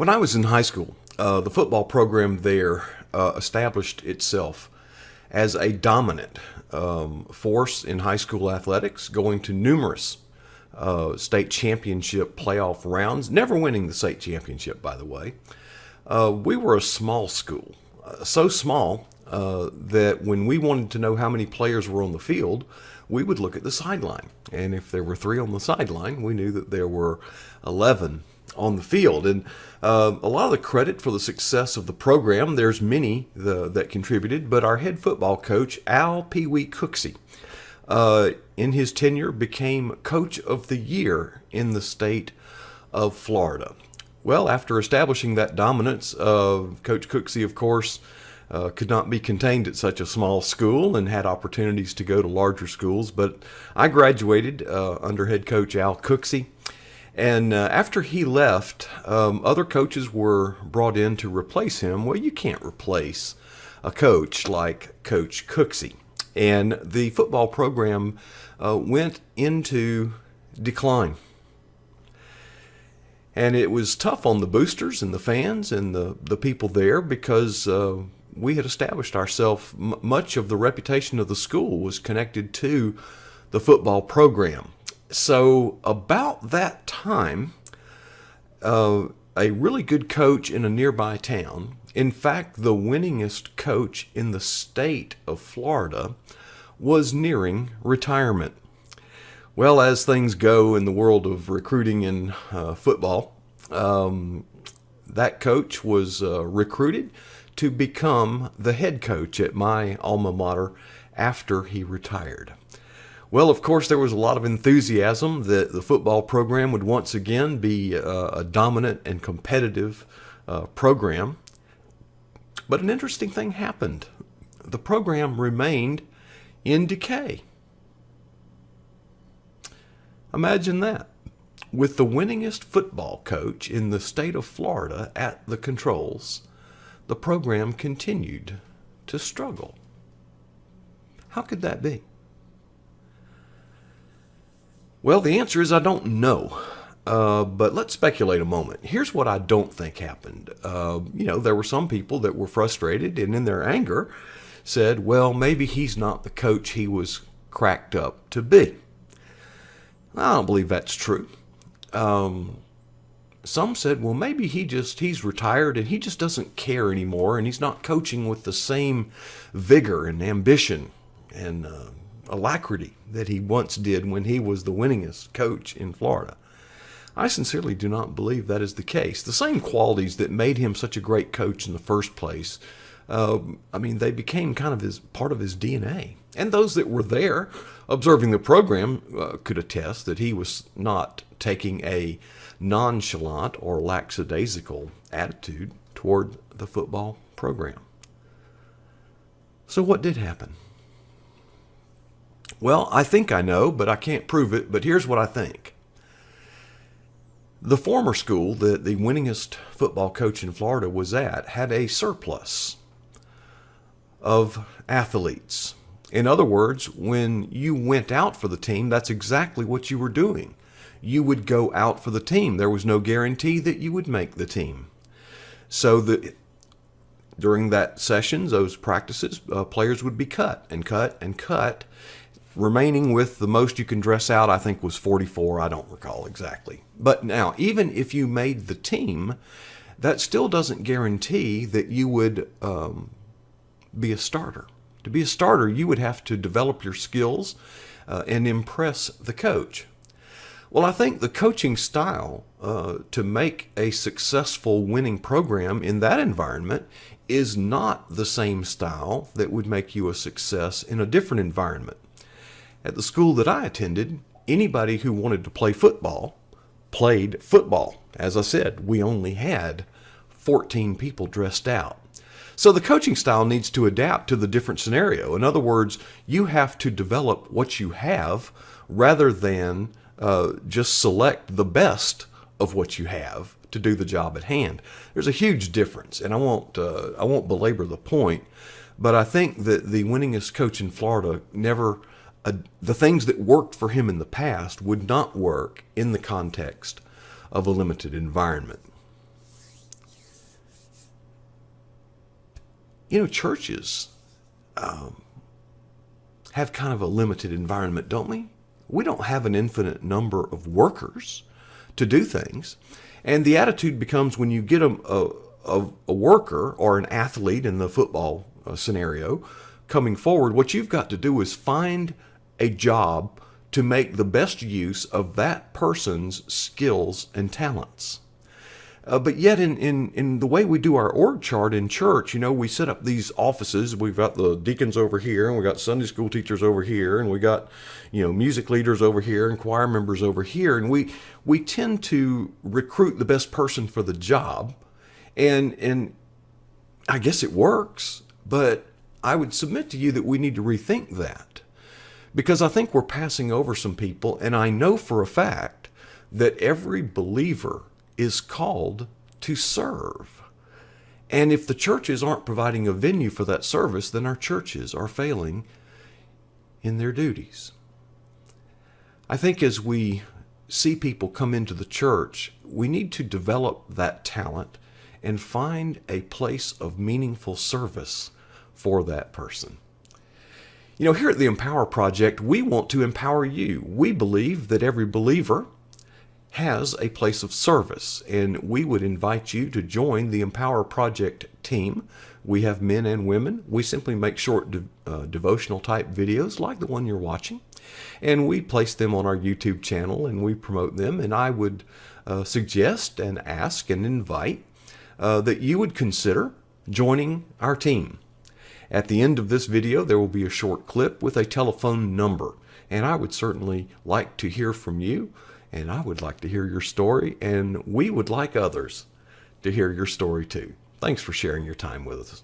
When I was in high school, the football program there established itself as a dominant force in high school athletics, going to numerous state championship playoff rounds, never winning the state championship, by the way. We were a small school, so small that when we wanted to know how many players were on the field, we would look at the sideline. And if there were 3 on the sideline, we knew that there were 11 on the field. And a lot of the credit for the success of the program, there's many that contributed, but our head football coach, Al Pee Wee Cooksey, in his tenure became Coach of the Year in the state of Florida. Well, after establishing that dominance, Coach Cooksey, of course, could not be contained at such a small school and had opportunities to go to larger schools. But I graduated under head coach Al Cooksey. And after he left, other coaches were brought in to replace him. Well, you can't replace a coach like Coach Cooksey. And the football program went into decline. And it was tough on the boosters and the fans and the people there because we had established ourselves. Much of the reputation of the school was connected to the football program. So about that time, a really good coach in a nearby town, in fact, the winningest coach in the state of Florida, was nearing retirement. Well, as things go in the world of recruiting in football, that coach was recruited to become the head coach at my alma mater after he retired. Well, of course, there was a lot of enthusiasm that the football program would once again be a dominant and competitive program. But an interesting thing happened. The program remained in decay. Imagine that. With the winningest football coach in the state of Florida at the controls, the program continued to struggle. How could that be? Well, the answer is I don't know. But let's speculate a moment. Here's what I don't think happened. There were some people that were frustrated and in their anger said, well, maybe he's not the coach he was cracked up to be. I don't believe that's true. Some said, well, maybe he's retired and he just doesn't care anymore and he's not coaching with the same vigor and ambition and alacrity that he once did when he was the winningest coach in Florida. I sincerely do not believe that is the case. The same qualities that made him such a great coach in the first place, they became kind of part of his DNA. And those that were there observing the program could attest that he was not taking a nonchalant or lackadaisical attitude toward the football program. So what did happen? Well, I think I know, but I can't prove it. But here's what I think. The former school that the winningest football coach in Florida was at had a surplus of athletes. In other words, when you went out for the team, that's exactly what you were doing. You would go out for the team. There was no guarantee that you would make the team. So during that sessions, those practices, players would be cut and cut and cut, remaining with the most you can dress out, I think, was 44. I don't recall exactly. But now, even if you made the team, that still doesn't guarantee that you would be a starter. To be a starter, you would have to develop your skills and impress the coach. Well, I think the coaching style to make a successful winning program in that environment is not the same style that would make you a success in a different environment. At the school that I attended, anybody who wanted to play football played football. As I said, we only had 14 people dressed out. So the coaching style needs to adapt to the different scenario. In other words, you have to develop what you have rather than just select the best of what you have to do the job at hand. There's a huge difference, and I won't belabor the point, but I think that the winningest coach in Florida the things that worked for him in the past would not work in the context of a limited environment. churches have kind of a limited environment, don't we? We don't have an infinite number of workers to do things. And the attitude becomes, when you get a worker or an athlete in the football scenario coming forward, what you've got to do is find a job to make the best use of that person's skills and talents. But yet in the way we do our org chart in church, we set up these offices. We've got the deacons over here, and we got Sunday school teachers over here, and we got, music leaders over here and choir members over here. And we tend to recruit the best person for the job. And I guess it works, but I would submit to you that we need to rethink that, because I think we're passing over some people. And I know for a fact that every believer is called to serve. And if the churches aren't providing a venue for that service, then our churches are failing in their duties. I think as we see people come into the church, we need to develop that talent and find a place of meaningful service for that person. Here at the Empower Project, we want to empower you. We believe that every believer has a place of service, and we would invite you to join the Empower Project team. We have men and women. We simply make short devotional type videos like the one you're watching, and we place them on our YouTube channel and we promote them. And I would suggest and ask and invite that you would consider joining our team. At the end of this video, there will be a short clip with a telephone number, and I would certainly like to hear from you. And I would like to hear your story, and we would like others to hear your story too. Thanks for sharing your time with us.